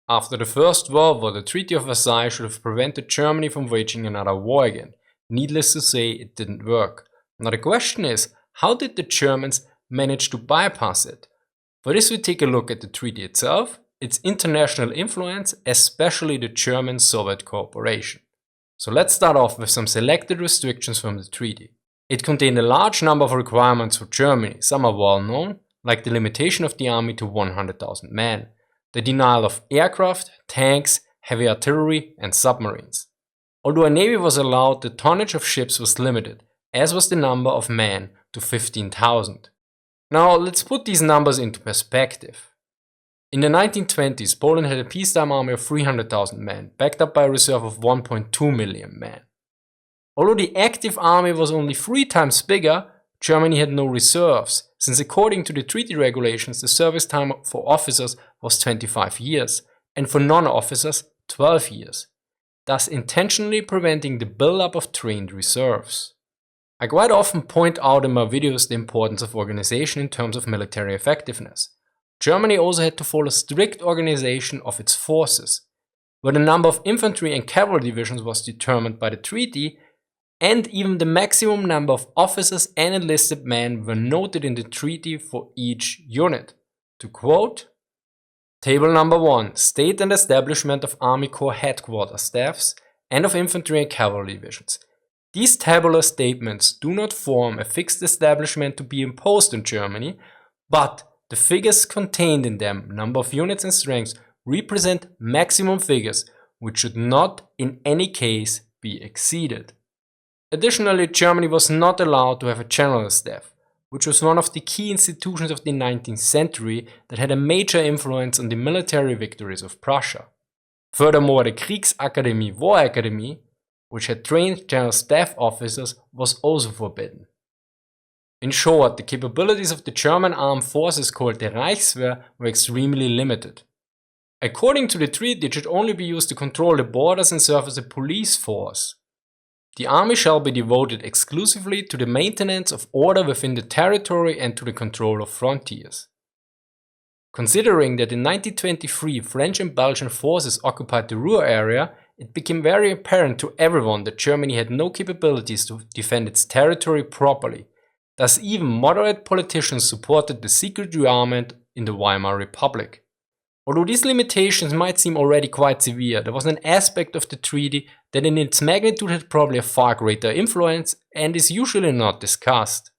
After the First World War, the Treaty of Versailles should have prevented Germany from waging another war again. Needless to say, it didn't work. Now the question is, how did the Germans manage to bypass it? For this we take a look at the treaty itself, its international influence, especially the German-Soviet cooperation. So let's start off with some selected restrictions from the treaty. It contained a large number of requirements for Germany. Some are well known, like the limitation of the army to 100,000 men, the denial of aircraft, tanks, heavy artillery and submarines. Although a navy was allowed, the tonnage of ships was limited, as was the number of men to 15,000. Now let's put these numbers into perspective. In the 1920s, Poland had a peacetime army of 300,000 men, backed up by a reserve of 1.2 million men. Although the active army was only 3 times bigger, Germany had no reserves, since according to the treaty regulations the service time for officers was 25 years, and for non-officers 12 years, thus intentionally preventing the build-up of trained reserves. I quite often point out in my videos the importance of organization in terms of military effectiveness. Germany also had to follow strict organization of its forces, where the number of infantry and cavalry divisions was determined by the treaty, and even the maximum number of officers and enlisted men were noted in the treaty for each unit. To quote, Table number 1, state and establishment of Army Corps headquarters staffs and of infantry and cavalry divisions. These tabular statements do not form a fixed establishment to be imposed on Germany, but the figures contained in them, number of units and strengths, represent maximum figures which should not in any case be exceeded. Additionally, Germany was not allowed to have a general staff, which was one of the key institutions of the 19th century that had a major influence on the military victories of Prussia. Furthermore, the Kriegsakademie, War Academy, which had trained general staff officers, was also forbidden. In short, the capabilities of the German armed forces called the Reichswehr were extremely limited. According to the treaty, it should only be used to control the borders and serve as a police force. The army shall be devoted exclusively to the maintenance of order within the territory and to the control of frontiers. Considering that in 1923 French and Belgian forces occupied the Ruhr area, it became very apparent to everyone that Germany had no capabilities to defend its territory properly. Thus even moderate politicians supported the secret rearmament in the Weimar Republic. Although these limitations might seem already quite severe, there was an aspect of the treaty that in its magnitude had probably a far greater influence and is usually not discussed.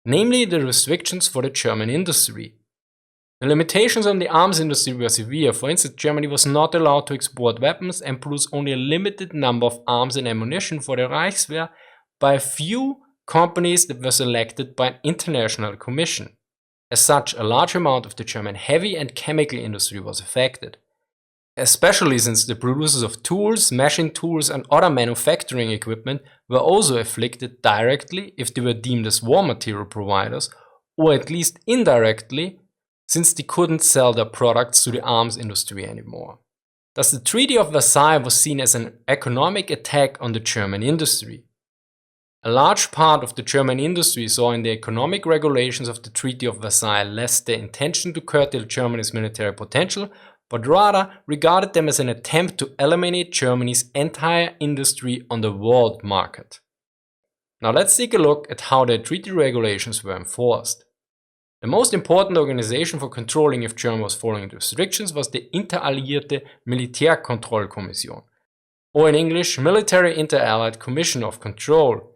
Namely, the restrictions for the German industry. The limitations on the arms industry were severe. For instance, Germany was not allowed to export weapons and produce only a limited number of arms and ammunition for the Reichswehr by a few companies that were selected by an international commission. As such, a large amount of the German heavy and chemical industry was affected, especially since the producers of tools, machine tools and other manufacturing equipment were also afflicted directly if they were deemed as war material providers, or at least indirectly since they couldn't sell their products to the arms industry anymore. Thus the Treaty of Versailles was seen as an economic attack on the German industry. A large part of the German industry saw in the economic regulations of the Treaty of Versailles less the intention to curtail Germany's military potential, but rather regarded them as an attempt to eliminate Germany's entire industry on the world market. Now let's take a look at how the treaty regulations were enforced. The most important organization for controlling if Germany was following the restrictions was the Interalliierte Militärkontrollkommission, or in English, Military Inter-Allied Commission of Control.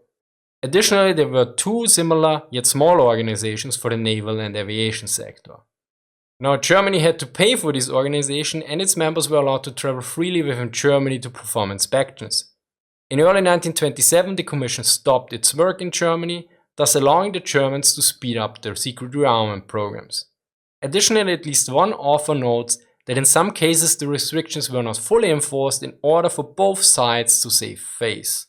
Additionally, there were 2 similar yet smaller organizations for the naval and aviation sector. Now, Germany had to pay for this organization and its members were allowed to travel freely within Germany to perform inspections. In early 1927, the commission stopped its work in Germany, thus allowing the Germans to speed up their secret rearmament programs. Additionally, at least one author notes that in some cases the restrictions were not fully enforced in order for both sides to save face.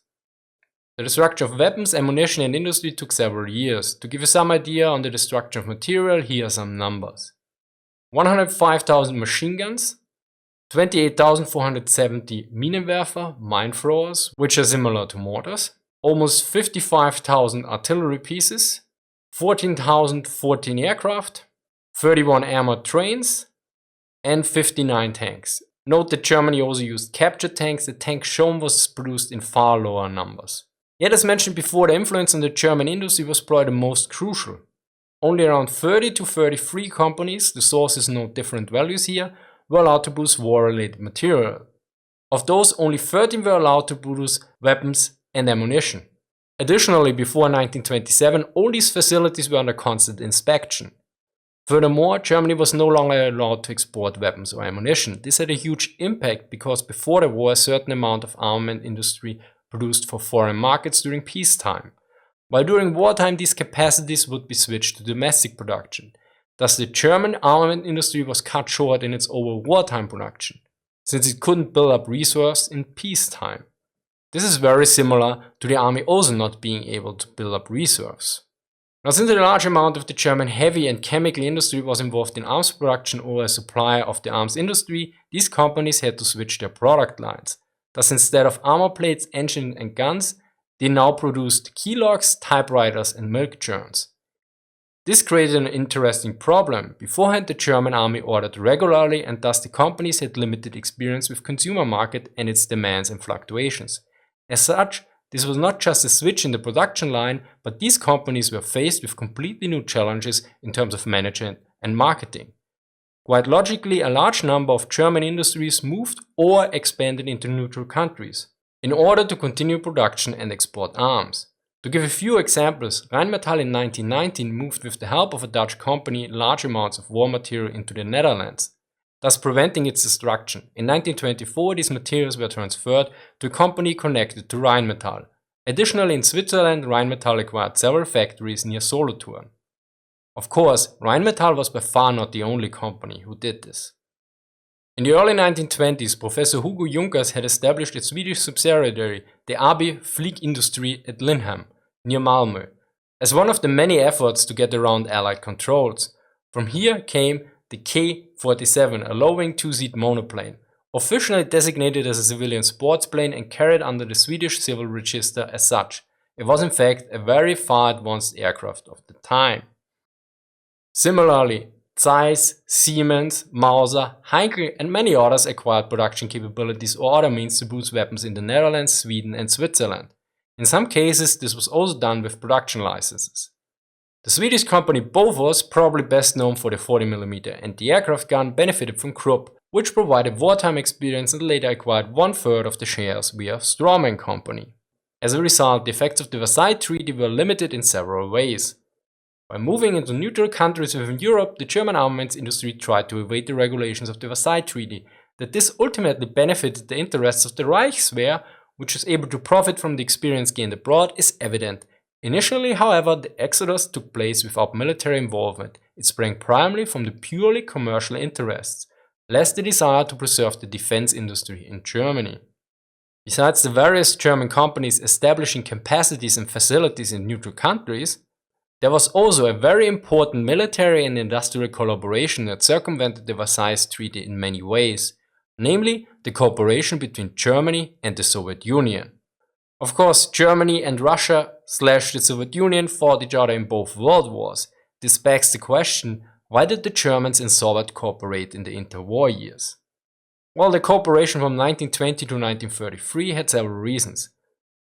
The destruction of weapons, ammunition and industry took several years. To give you some idea on the destruction of material, here are some numbers. 105,000 machine guns, 28,470 Minenwerfer, mine throwers, which are similar to mortars, almost 55,000 artillery pieces, 14,014 aircraft, 31 armored trains, and 59 tanks. Note that Germany also used captured tanks. The tank shown was produced in far lower numbers. Yet as mentioned before, the influence on the German industry was probably the most crucial. Only around 30 to 33 companies, the sources note different values here, were allowed to produce war-related material. Of those, only 13 were allowed to produce weapons and ammunition. Additionally, before 1927, all these facilities were under constant inspection. Furthermore, Germany was no longer allowed to export weapons or ammunition. This had a huge impact because before the war a certain amount of armament industry produced for foreign markets during peacetime, while during wartime these capacities would be switched to domestic production. Thus the German armament industry was cut short in its overall wartime production, since it couldn't build up resources in peacetime. This is very similar to the army also not being able to build up reserves. Now, since a large amount of the German heavy and chemical industry was involved in arms production or a supplier of the arms industry, these companies had to switch their product lines. Thus, instead of armor plates, engines and guns, they now produced keylocks, typewriters and milk churns. This created an interesting problem. Beforehand, the German army ordered regularly and thus the companies had limited experience with consumer market and its demands and fluctuations. As such, this was not just a switch in the production line, but these companies were faced with completely new challenges in terms of management and marketing. Quite logically, a large number of German industries moved or expanded into neutral countries in order to continue production and export arms. To give a few examples, Rheinmetall in 1919 moved with the help of a Dutch company large amounts of war material into the Netherlands, thus preventing its destruction. In 1924, these materials were transferred to a company connected to Rheinmetall. Additionally, in Switzerland, Rheinmetall acquired several factories near Solothurn. Of course, Rheinmetall was by far not the only company who did this. In the early 1920s, Professor Hugo Junkers had established a Swedish subsidiary, the AB Flygindustri at Lindhem, near Malmö, as one of the many efforts to get around Allied controls. From here came the K-47, a low-wing two-seat monoplane, officially designated as a civilian sports plane and carried under the Swedish Civil Register as such. It was in fact a very far advanced aircraft of the time. Similarly, Zeiss, Siemens, Mauser, Heinkel and many others acquired production capabilities or other means to produce weapons in the Netherlands, Sweden and Switzerland. In some cases this was also done with production licenses. The Swedish company Bofors, probably best known for the 40mm anti-aircraft gun, benefited from Krupp, which provided wartime experience and later acquired 1/3 of the shares via Straumann Company. As a result, the effects of the Versailles Treaty were limited in several ways. By moving into neutral countries within Europe, the German armaments industry tried to evade the regulations of the Versailles Treaty. That this ultimately benefited the interests of the Reichswehr, which was able to profit from the experience gained abroad, is evident. Initially, however, the exodus took place without military involvement. It sprang primarily from the purely commercial interests, less the desire to preserve the defense industry in Germany. Besides the various German companies establishing capacities and facilities in neutral countries, there was also a very important military and industrial collaboration that circumvented the Versailles Treaty in many ways, namely the cooperation between Germany and the Soviet Union. Of course, Germany and Russia/the Soviet Union fought each other in both world wars. This begs the question, why did the Germans and Soviets cooperate in the interwar years? Well, the cooperation from 1920 to 1933 had several reasons.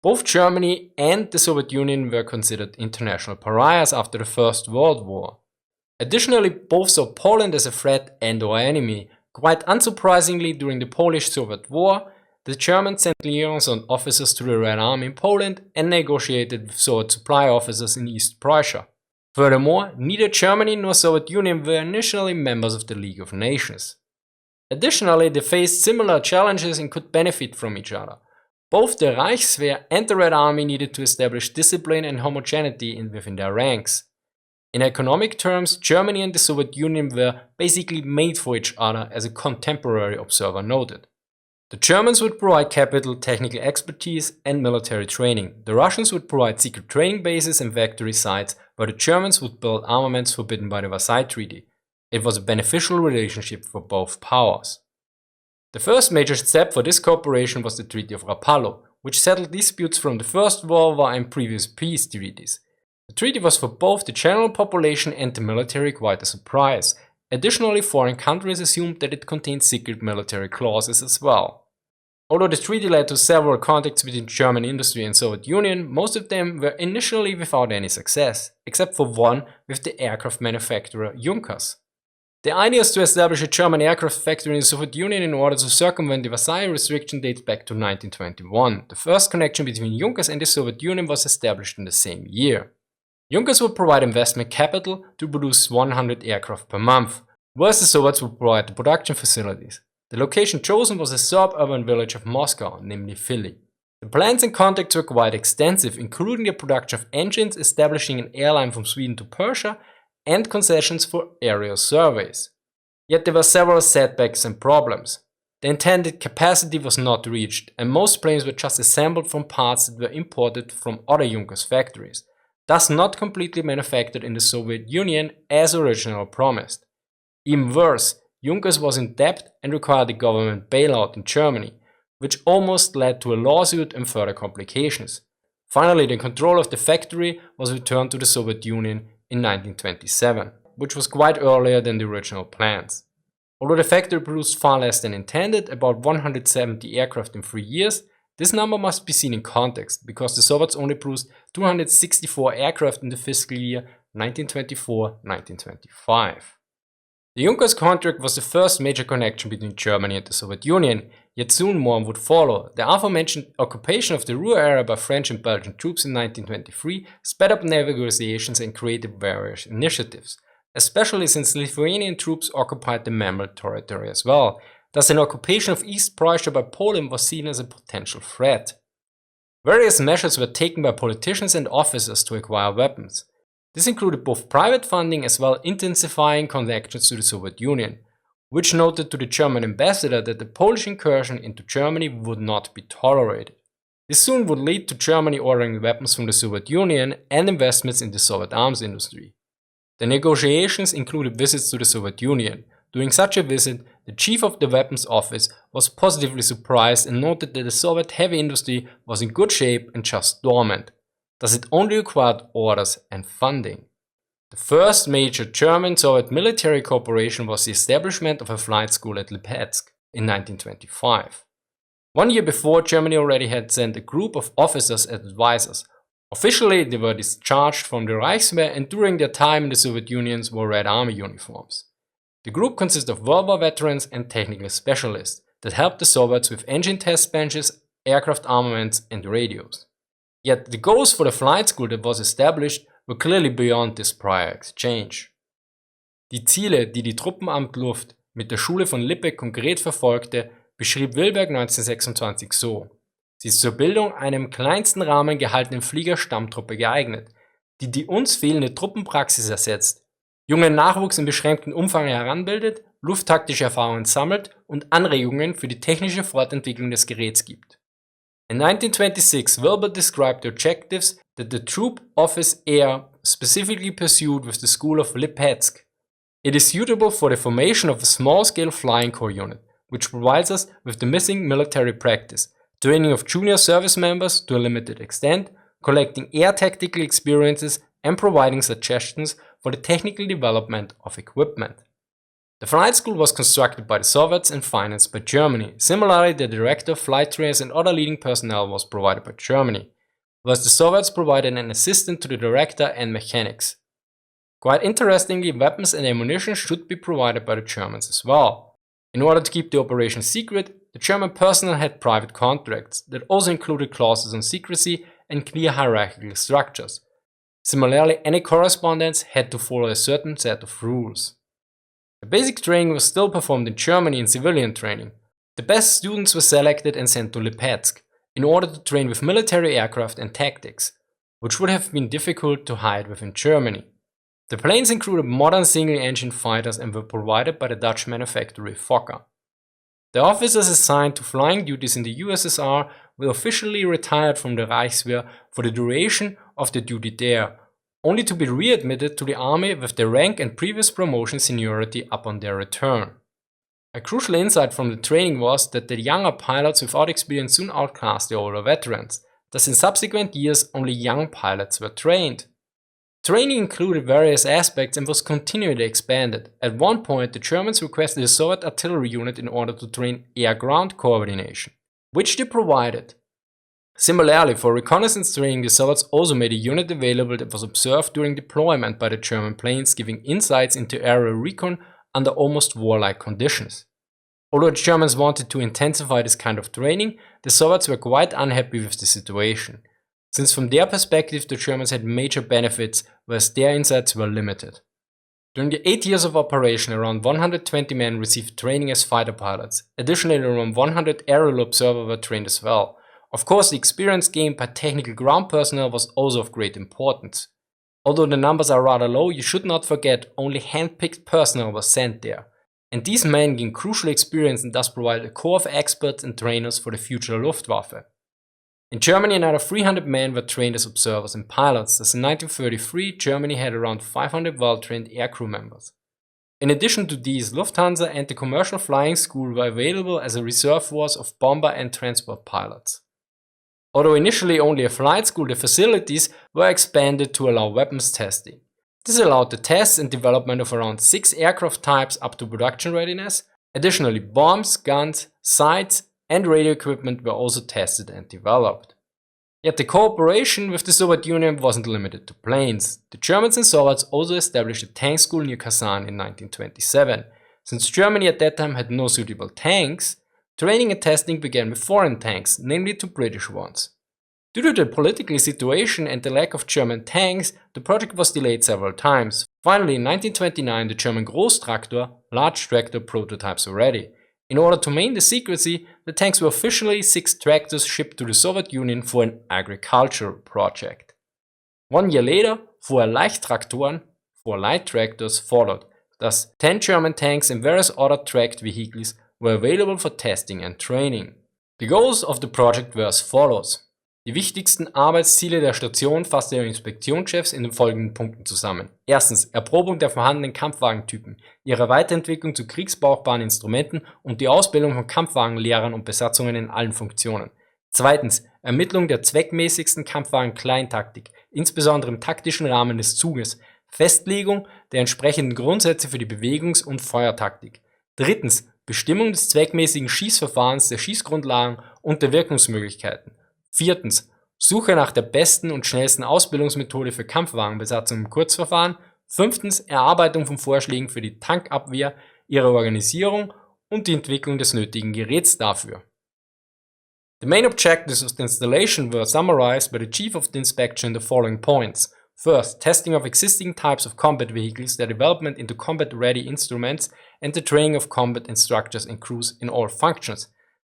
Both Germany and the Soviet Union were considered international pariahs after the First World War. Additionally, both saw Poland as a threat and/or enemy. Quite unsurprisingly, during the Polish-Soviet War, the Germans sent liaison officers to the Red Army in Poland and negotiated with Soviet supply officers in East Prussia. Furthermore, neither Germany nor Soviet Union were initially members of the League of Nations. Additionally, they faced similar challenges and could benefit from each other. Both the Reichswehr and the Red Army needed to establish discipline and homogeneity within their ranks. In economic terms, Germany and the Soviet Union were basically made for each other, as a contemporary observer noted. The Germans would provide capital, technical expertise and military training. The Russians would provide secret training bases and factory sites, where the Germans would build armaments forbidden by the Versailles Treaty. It was a beneficial relationship for both powers. The first major step for this cooperation was the Treaty of Rapallo, which settled disputes from the First World War and previous peace treaties. The treaty was for both the general population and the military quite a surprise, Additionally, foreign countries assumed that it contained secret military clauses as well. Although the treaty led to several contacts between German industry and Soviet Union, most of them were initially without any success, except for one with the aircraft manufacturer Junkers. The idea to establish a German aircraft factory in the Soviet Union in order to circumvent the Versailles restriction dates back to 1921. The first connection between Junkers and the Soviet Union was established in the same year. Junkers would provide investment capital to produce 100 aircraft per month, whereas the Soviets would provide the production facilities. The location chosen was a suburban village of Moscow, namely Philly. The plans and contacts were quite extensive, including the production of engines, establishing an airline from Sweden to Persia, and concessions for aerial surveys. Yet there were several setbacks and problems. The intended capacity was not reached, and most planes were just assembled from parts that were imported from other Junkers factories, thus not completely manufactured in the Soviet Union as originally promised. Even worse, Junkers was in debt and required a government bailout in Germany, which almost led to a lawsuit and further complications. Finally, the control of the factory was returned to the Soviet Union in 1927, which was quite earlier than the original plans. Although the factory produced far less than intended, about 170 aircraft in 3 years, this number must be seen in context, because the Soviets only produced 264 aircraft in the fiscal year 1924-1925. The Junkers contract was the first major connection between Germany and the Soviet Union, yet soon more would follow. The aforementioned occupation of the Ruhr area by French and Belgian troops in 1923 sped up negotiations and created various initiatives, especially since Lithuanian troops occupied the Memel territory as well. Thus, an occupation of East Prussia by Poland was seen as a potential threat. Various measures were taken by politicians and officers to acquire weapons. This included both private funding as well as intensifying connections to the Soviet Union, which noted to the German ambassador that the Polish incursion into Germany would not be tolerated. This soon would lead to Germany ordering weapons from the Soviet Union and investments in the Soviet arms industry. The negotiations included visits to the Soviet Union. During such a visit, the chief of the weapons office was positively surprised and noted that the Soviet heavy industry was in good shape and just dormant. Thus it only required orders and funding. The first major German-Soviet military cooperation was the establishment of a flight school at Lipetsk in 1925. 1 year before, Germany already had sent a group of officers as advisors. Officially, they were discharged from the Reichswehr and during their time in the Soviet Union wore Red Army uniforms. The group consists of World War veterans and technical specialists that helped the Soviets with engine test benches, aircraft armaments, and radios. Yet the goals for the flight school that was established were clearly beyond this prior exchange. Die Ziele, die die Truppenamt Luft mit der Schule von Lipetsk konkret verfolgte, beschrieb Wilberg 1926 so: Sie ist zur Bildung einer im kleinsten Rahmen gehaltenen Fliegerstammtruppe geeignet, die die uns fehlende Truppenpraxis ersetzt, jungen Nachwuchs in beschränktem Umfang heranbildet, lufttaktische Erfahrungen sammelt und Anregungen für die technische Fortentwicklung des Geräts gibt. In 1926, Wilbur described the objectives that the Troop Office Air specifically pursued with the School of Lipetsk. It is suitable for the formation of a small-scale flying corps unit, which provides us with the missing military practice, training of junior service members to a limited extent, collecting air tactical experiences, and providing suggestions for the technical development of equipment. The flight school was constructed by the Soviets and financed by Germany. Similarly, the director, flight trainers, and other leading personnel was provided by Germany, whereas the Soviets provided an assistant to the director and mechanics. Quite interestingly, weapons and ammunition should be provided by the Germans as well. In order to keep the operation secret, the German personnel had private contracts that also included clauses on secrecy and clear hierarchical structures. Similarly, any correspondence had to follow a certain set of rules. The basic training was still performed in Germany in civilian training. The best students were selected and sent to Lipetsk in order to train with military aircraft and tactics, which would have been difficult to hide within Germany. The planes included modern single-engine fighters and were provided by the Dutch manufacturer Fokker. The officers assigned to flying duties in the USSR were officially retired from the Reichswehr for the duration of their duty there, only to be readmitted to the army with their rank and previous promotion seniority upon their return. A crucial insight from the training was that the younger pilots without experience soon outclassed the older veterans, thus in subsequent years only young pilots were trained. Training included various aspects and was continually expanded. At one point, the Germans requested a Soviet artillery unit in order to train air-ground coordination, which they provided. Similarly, for reconnaissance training, the Soviets also made a unit available that was observed during deployment by the German planes, giving insights into aerial recon under almost warlike conditions. Although the Germans wanted to intensify this kind of training, the Soviets were quite unhappy with the situation, since from their perspective the Germans had major benefits, whereas their insights were limited. During the 8 years of operation, around 120 men received training as fighter pilots. Additionally, around 100 aerial observers were trained as well. Of course, the experience gained by technical ground personnel was also of great importance. Although the numbers are rather low, you should not forget only hand-picked personnel was sent there. And these men gained crucial experience and thus provided a core of experts and trainers for the future Luftwaffe. In Germany, another 300 men were trained as observers and pilots, thus in 1933 Germany had around 500 well-trained aircrew members. In addition to these, Lufthansa and the Commercial Flying School were available as a reserve force of bomber and transport pilots. Although initially only a flight school, the facilities were expanded to allow weapons testing. This allowed the tests and development of around 6 aircraft types up to production readiness. Additionally, bombs, guns, sights, and radio equipment were also tested and developed. Yet the cooperation with the Soviet Union wasn't limited to planes. The Germans and Soviets also established a tank school near Kazan in 1927. Since Germany at that time had no suitable tanks, training and testing began with foreign tanks, namely 2 British ones. Due to the political situation and the lack of German tanks, the project was delayed several times. Finally, in 1929, the German Großtraktor, large tractor prototypes were ready. In order to maintain the secrecy, the tanks were officially 6 tractors shipped to the Soviet Union for an agricultural project. 1 year later, 4 Leichttraktoren, 4 light tractors, followed. Thus, 10 German tanks and various other tracked vehicles were available for testing and training. The goals of the project were as follows. Die wichtigsten Arbeitsziele der Station fasste der Inspektionschefs in den folgenden Punkten zusammen. Erstens, Erprobung der vorhandenen Kampfwagentypen, ihre Weiterentwicklung zu kriegsbrauchbaren Instrumenten und die Ausbildung von Kampfwagenlehrern und Besatzungen in allen Funktionen. Zweitens, Ermittlung der zweckmäßigsten Kampfwagen-Kleintaktik, insbesondere im taktischen Rahmen des Zuges, Festlegung der entsprechenden Grundsätze für die Bewegungs- und Feuertaktik. Drittens, Bestimmung des zweckmäßigen Schießverfahrens, der Schießgrundlagen und der Wirkungsmöglichkeiten. Viertens, Suche nach der besten und schnellsten Ausbildungsmethode für Kampfwagenbesatzung im Kurzverfahren. Fünftens, Erarbeitung von Vorschlägen für die Tankabwehr, ihre Organisierung und die Entwicklung des nötigen Geräts dafür. The main objectives of the installation were summarized by the Chief of the Inspection in the following points. First, testing of existing types of combat vehicles, their development into combat-ready instruments, and the training of combat instructors and crews in all functions.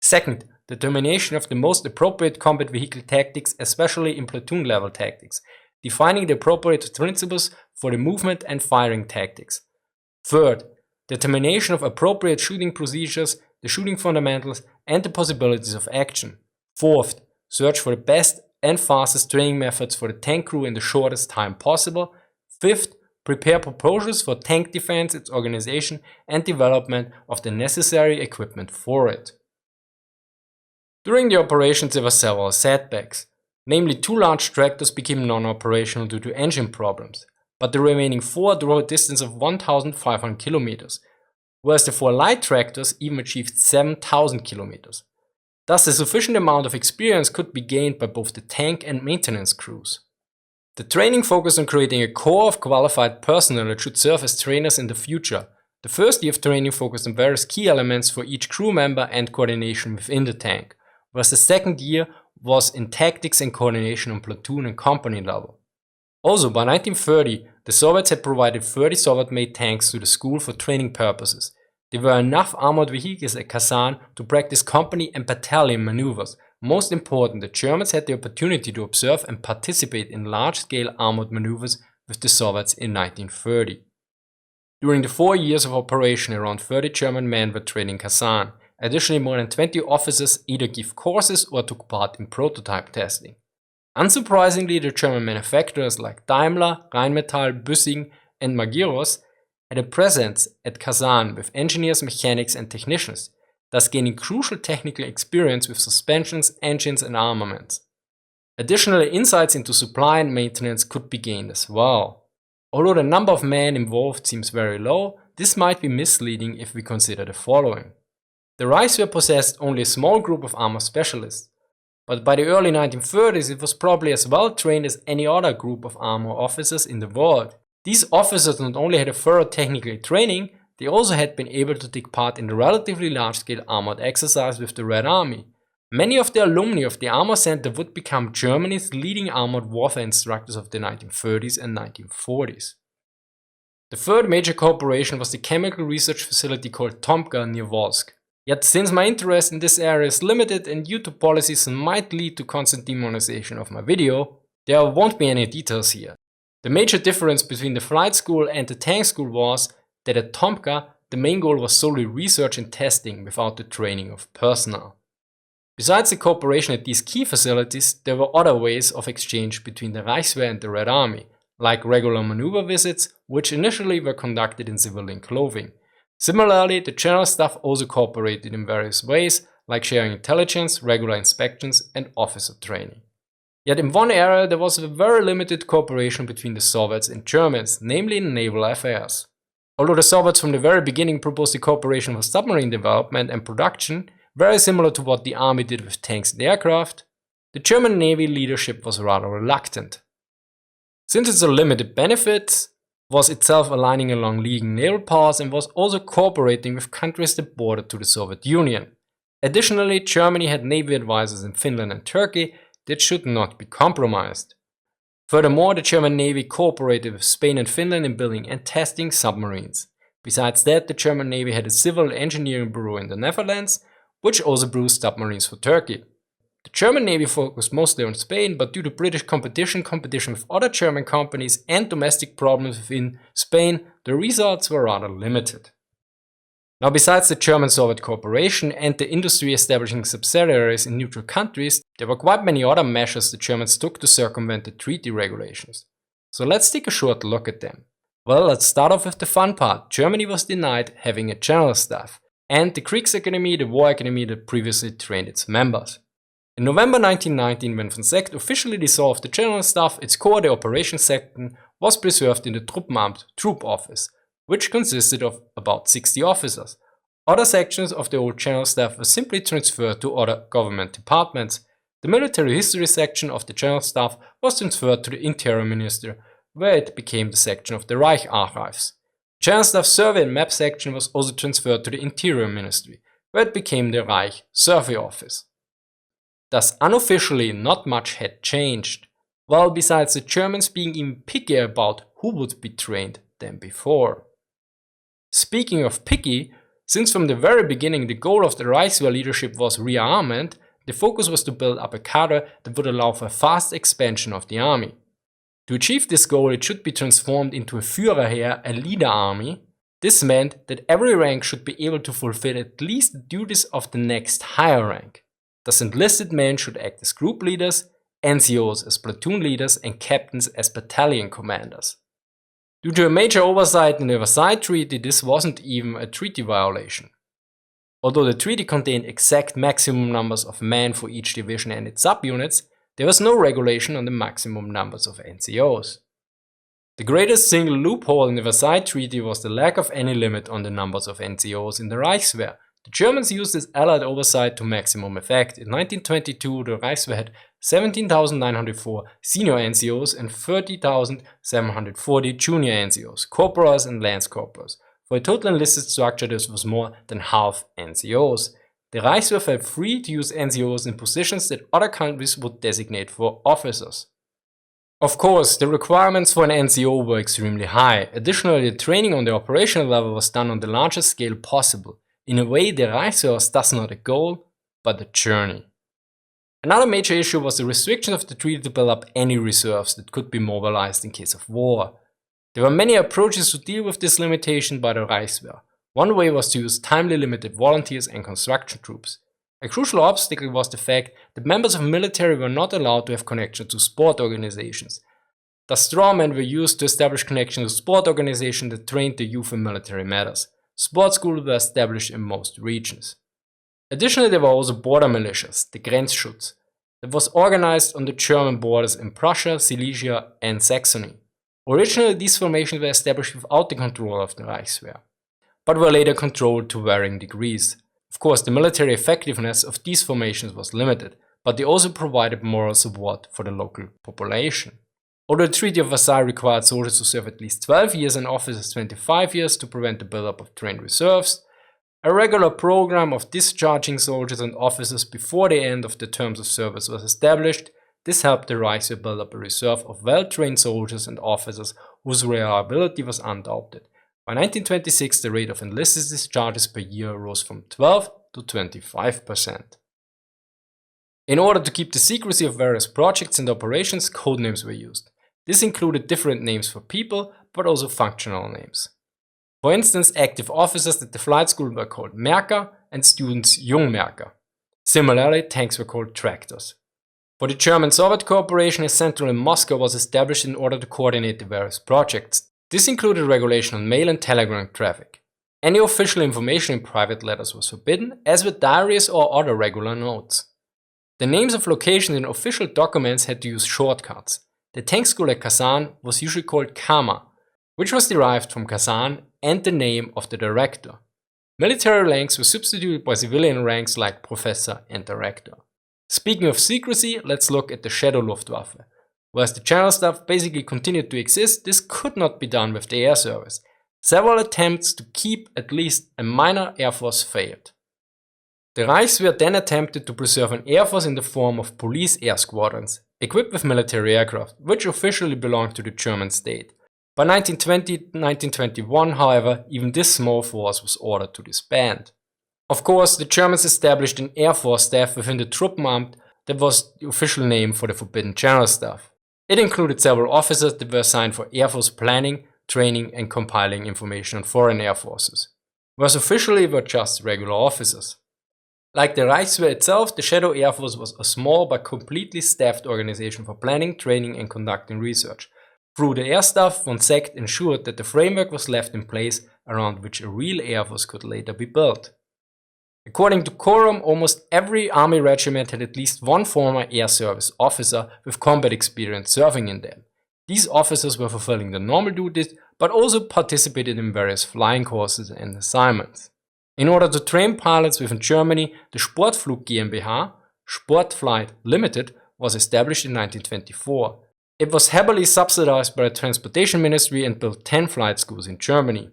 Second, determination of the most appropriate combat vehicle tactics, especially in platoon-level tactics, defining the appropriate principles for the movement and firing tactics. Third, determination of appropriate shooting procedures, the shooting fundamentals, and the possibilities of action. Fourth, search for the best and fastest training methods for the tank crew in the shortest time possible. Fifth, prepare proposals for tank defense, its organization, and development of the necessary equipment for it. During the operations there were several setbacks. Namely, 2 large tractors became non-operational due to engine problems, but the remaining 4 drove a distance of 1,500 kilometers, whereas the 4 light tractors even achieved 7,000 kilometers. Thus, a sufficient amount of experience could be gained by both the tank and maintenance crews. The training focused on creating a core of qualified personnel that should serve as trainers in the future. The first year of training focused on various key elements for each crew member and coordination within the tank, whereas the second year was in tactics and coordination on platoon and company level. Also, by 1930, the Soviets had provided 30 Soviet-made tanks to the school for training purposes. There were enough armored vehicles at Kazan to practice company and battalion maneuvers. Most important, the Germans had the opportunity to observe and participate in large-scale armored maneuvers with the Soviets in 1930. During the 4 years of operation, around 30 German men were trained in Kazan. Additionally, more than 20 officers either gave courses or took part in prototype testing. Unsurprisingly, the German manufacturers like Daimler, Rheinmetall, Büssing, and Magirus had a presence at Kazan with engineers, mechanics, and technicians, thus gaining crucial technical experience with suspensions, engines, and armaments. Additional insights into supply and maintenance could be gained as well. Although the number of men involved seems very low, this might be misleading if we consider the following. The Reichswehr possessed only a small group of armor specialists, but by the early 1930s it was probably as well trained as any other group of armor officers in the world. These officers not only had a thorough technical training, they also had been able to take part in the relatively large-scale armored exercise with the Red Army. Many of the alumni of the Armor Center would become Germany's leading armored warfare instructors of the 1930s and 1940s. The third major cooperation was the chemical research facility called Tomka near Volsk. Yet since my interest in this area is limited and due to policies that might lead to constant demonization of my video, there won't be any details here. The major difference between the flight school and the tank school was that at Tomka the main goal was solely research and testing without the training of personnel. Besides the cooperation at these key facilities, there were other ways of exchange between the Reichswehr and the Red Army, like regular maneuver visits, which initially were conducted in civilian clothing. Similarly, the General Staff also cooperated in various ways, like sharing intelligence, regular inspections, and officer training. Yet in one area there was a very limited cooperation between the Soviets and Germans, namely in naval affairs. Although the Soviets from the very beginning proposed a cooperation for submarine development and production, very similar to what the army did with tanks and aircraft, the German Navy leadership was rather reluctant. Since its limited benefits, was itself aligning along leading naval powers and was also cooperating with countries that bordered to the Soviet Union. Additionally, Germany had navy advisors in Finland and Turkey that should not be compromised. Furthermore, the German Navy cooperated with Spain and Finland in building and testing submarines. Besides that, the German Navy had a civil engineering bureau in the Netherlands, which also blew submarines for Turkey. The German Navy focused mostly on Spain, but due to British competition with other German companies and domestic problems within Spain, the results were rather limited. Now, besides the German-Soviet cooperation and the industry establishing subsidiaries in neutral countries, there were quite many other measures the Germans took to circumvent the treaty regulations. So let's take a short look at them. Well, let's start off with the fun part. Germany was denied having a general staff, and the Kriegsakademie, the war academy that previously trained its members. In November 1919, when von Seeckt officially dissolved the General Staff, its core, the Operations Section, was preserved in the Truppenamt, Troop Office, which consisted of about 60 officers. Other sections of the old General Staff were simply transferred to other government departments. The Military History section of the General Staff was transferred to the Interior Minister, where it became the section of the Reich Archives. The General Staff Survey and Map section was also transferred to the Interior Ministry, where it became the Reich Survey Office. Thus, unofficially, not much had changed, well, besides the Germans being even pickier about who would be trained than before. Speaking of picky, since from the very beginning the goal of the Reichswehr leadership was rearmament, the focus was to build up a cadre that would allow for a fast expansion of the army. To achieve this goal, it should be transformed into a Führerheer, a leader army. This meant that every rank should be able to fulfill at least the duties of the next higher rank. Thus, enlisted men should act as group leaders, NCOs as platoon leaders, and captains as battalion commanders. Due to a major oversight in the Versailles Treaty, this wasn't even a treaty violation. Although the treaty contained exact maximum numbers of men for each division and its subunits, there was no regulation on the maximum numbers of NCOs. The greatest single loophole in the Versailles Treaty was the lack of any limit on the numbers of NCOs in the Reichswehr. The Germans used this Allied oversight to maximum effect. In 1922, the Reichswehr had 17,904 senior NCOs and 30,740 junior NCOs, corporals and lance corporals. For a total enlisted structure, this was more than half NCOs. The Reichswehr felt free to use NCOs in positions that other countries would designate for officers. Of course, the requirements for an NCO were extremely high. Additionally, the training on the operational level was done on the largest scale possible. In a way, the Reichswehr was thus not a goal, but a journey. Another major issue was the restriction of the treaty to build up any reserves that could be mobilized in case of war. There were many approaches to deal with this limitation by the Reichswehr. One way was to use timely limited volunteers and construction troops. A crucial obstacle was the fact that members of military were not allowed to have connection to sport organizations. Thus, strawmen were used to establish connections to sport organizations that trained the youth in military matters. Sport schools were established in most regions. Additionally, there were also border militias, the Grenzschutz. that was organized on the German borders in Prussia, Silesia and Saxony. Originally these formations were established without the control of the Reichswehr, but were later controlled to varying degrees. Of course, the military effectiveness of these formations was limited, but they also provided moral support for the local population. Although the Treaty of Versailles required soldiers to serve at least 12 years and officers 25 years to prevent the buildup of trained reserves, a regular program of discharging soldiers and officers before the end of the terms of service was established. This helped the Reichswehr build up a reserve of well-trained soldiers and officers whose reliability was undoubted. By 1926, the rate of enlisted discharges per year rose from 12 to 25%. In order to keep the secrecy of various projects and operations, codenames were used. This included different names for people, but also functional names. For instance, active officers at the flight school were called Merker and students Jungmerker. Similarly, tanks were called tractors. For the German-Soviet cooperation, a center in Moscow was established in order to coordinate the various projects. This included regulation on mail and telegram traffic. Any official information in private letters was forbidden, as with diaries or other regular notes. The names of locations in official documents had to use shortcuts. The tank school at Kazan was usually called Kama, which was derived from Kazan and the name of the director. Military ranks were substituted by civilian ranks like professor and director. Speaking of secrecy, let's look at the Shadow Luftwaffe. Whereas the general staff basically continued to exist, this could not be done with the air service. Several attempts to keep at least a minor air force failed. The Reichswehr then attempted to preserve an air force in the form of police air squadrons, equipped with military aircraft, which officially belonged to the German state. By 1920-1921, however, even this small force was ordered to disband. Of course, the Germans established an air force staff within the Truppenamt that was the official name for the forbidden general staff. It included several officers that were assigned for air force planning, training and compiling information on foreign air forces, whereas officially were just regular officers. Like the Reichswehr itself, the Shadow Air Force was a small but completely staffed organization for planning, training and conducting research. Through the air staff, von Seeckt ensured that the framework was left in place around which a real air force could later be built. According to Quorum, almost every army regiment had at least one former air service officer with combat experience serving in them. These officers were fulfilling the normal duties, but also participated in various flying courses and assignments. In order to train pilots within Germany, the Sportflug GmbH, Sportflight Limited, was established in 1924. It was heavily subsidized by the Transportation Ministry and built 10 flight schools in Germany.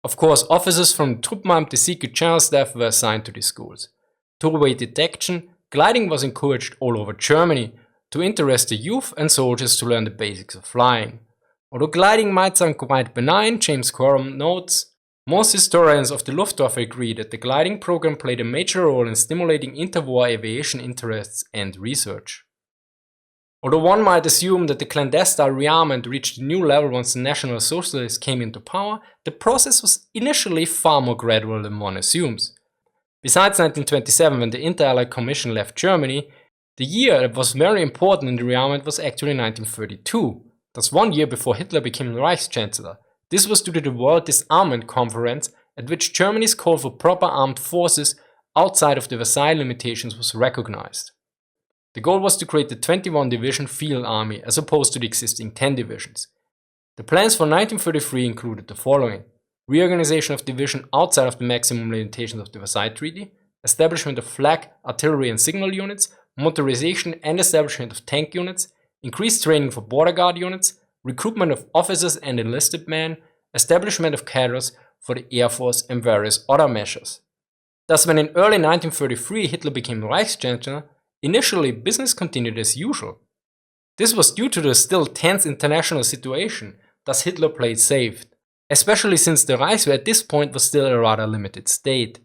Of course, officers from the Truppenamt, the Secret General Staff, were assigned to these schools. Tollway detection, gliding was encouraged all over Germany to interest the youth and soldiers to learn the basics of flying. Although gliding might sound quite benign, James Quorum notes, most historians of the Luftwaffe agree that the gliding program played a major role in stimulating interwar aviation interests and research. Although one might assume that the clandestine rearmament reached a new level once the National Socialists came into power, the process was initially far more gradual than one assumes. Besides 1927, when the Inter-Allied Commission left Germany, the year that was very important in the rearmament was actually 1932, thus 1 year before Hitler became Reichschancellor. This was due to the World Disarmament Conference, at which Germany's call for proper armed forces outside of the Versailles limitations was recognized. The goal was to create the 21-division field army as opposed to the existing 10 divisions. The plans for 1933 included the following: reorganization of division outside of the maximum limitations of the Versailles Treaty, establishment of flag, artillery and signal units, motorization and establishment of tank units, increased training for border guard units, recruitment of officers and enlisted men, establishment of cadres for the Air Force and various other measures. Thus, when in early 1933 Hitler became Reichschancellor, initially business continued as usual. This was due to the still tense international situation, thus Hitler played safe, especially since the Reichswehr at this point was still a rather limited state.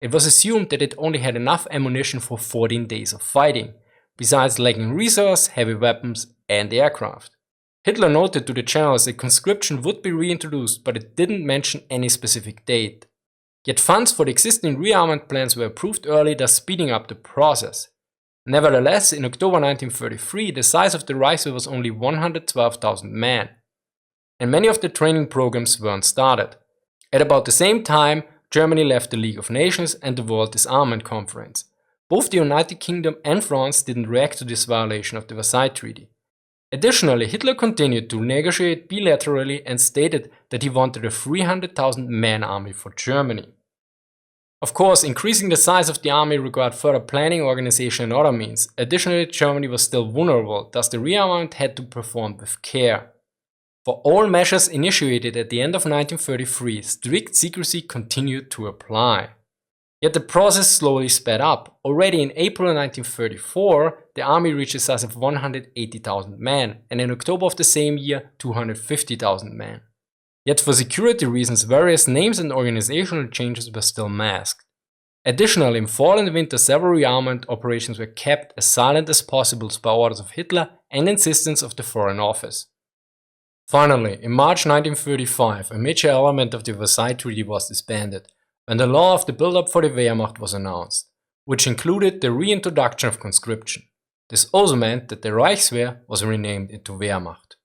It was assumed that it only had enough ammunition for 14 days of fighting, besides lacking resources, heavy weapons and aircraft. Hitler noted to the generals that conscription would be reintroduced, but it didn't mention any specific date. Yet funds for the existing rearmament plans were approved early, thus speeding up the process. Nevertheless, in October 1933, the size of the Reichswehr was only 112,000 men, and many of the training programs weren't started. At about the same time, Germany left the League of Nations and the World Disarmament Conference. both the United Kingdom and France didn't react to this violation of the Versailles Treaty. Additionally, Hitler continued to negotiate bilaterally and stated that he wanted a 300,000-man army for Germany. Of course, increasing the size of the army required further planning, organization and other means. Additionally, Germany was still vulnerable, thus the rearmament had to be performed with care. For all measures initiated at the end of 1933, strict secrecy continued to apply. Yet the process slowly sped up. Already in April 1934, the army reached a size of 180,000 men, and in October of the same year, 250,000 men. Yet for security reasons, various names and organizational changes were still masked. Additionally, in fall and winter, several rearmament operations were kept as silent as possible by orders of Hitler and insistence of the Foreign Office. Finally, in March 1935, a major element of the Versailles Treaty was disbanded, when the law of the build-up for the Wehrmacht was announced, which included the reintroduction of conscription. This also meant that the Reichswehr was renamed into Wehrmacht.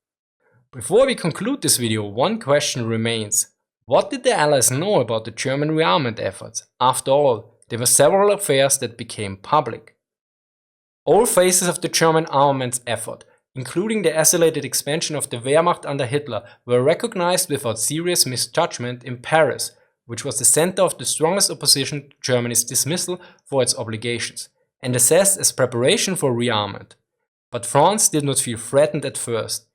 Before we conclude this video, one question remains. What did the Allies know about the German rearmament efforts? After all, there were several affairs that became public. All phases of the German armaments effort, including the accelerated expansion of the Wehrmacht under Hitler, were recognized without serious misjudgment in Paris, which was the center of the strongest opposition to Germany's dismissal for its obligations, and assessed as preparation for rearmament. But France did not feel threatened at first.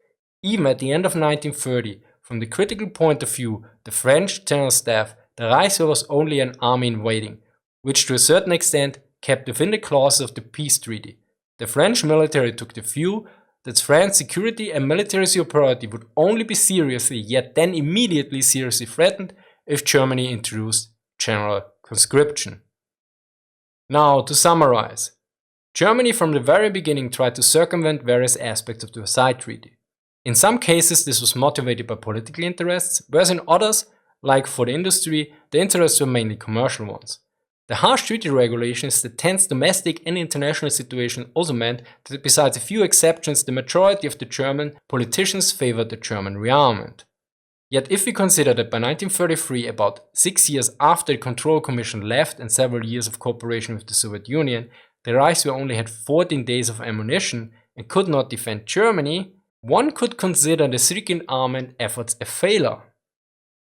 Even at the end of 1930, from the critical point of view, the French General Staff, the Reichswehr was only an army in waiting, which to a certain extent kept within the clauses of the peace treaty. The French military took the view that France's security and military superiority would only be seriously, yet then immediately seriously threatened if Germany introduced general conscription. Now, to summarize, Germany from the very beginning tried to circumvent various aspects of the Versailles Treaty. In some cases, this was motivated by political interests, whereas in others, like for the industry, the interests were mainly commercial ones. The harsh treaty regulations, the tense domestic and international situation also meant that besides a few exceptions, the majority of the German politicians favored the German rearmament. Yet if we consider that by 1933, about 6 years after the Control Commission left and several years of cooperation with the Soviet Union, the Reichswehr only had 14 days of ammunition and could not defend Germany, one could consider the Stricken armament efforts a failure.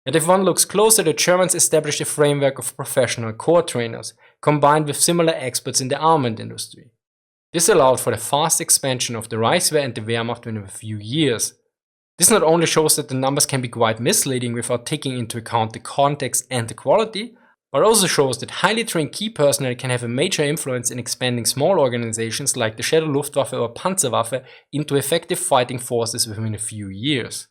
And if one looks closer, the Germans established a framework of professional corps trainers, combined with similar experts in the armament industry. This allowed for the fast expansion of the Reichswehr and the Wehrmacht within a few years. This not only shows that the numbers can be quite misleading without taking into account the context and the quality, but also shows that highly trained key personnel can have a major influence in expanding small organizations like the Shadow Luftwaffe or Panzerwaffe into effective fighting forces within a few years.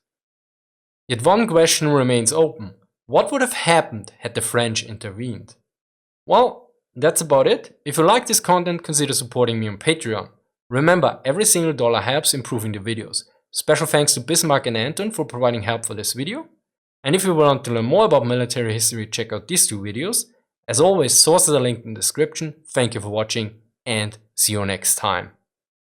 Yet one question remains open. What would have happened had the French intervened? Well, that's about it. If you like this content, consider supporting me on Patreon. Remember, every single dollar helps improving the videos. Special thanks to Bismarck and Anton for providing help for this video. And if you want to learn more about military history, check out these two videos. As always, sources are linked in the description. Thank you for watching and see you next time.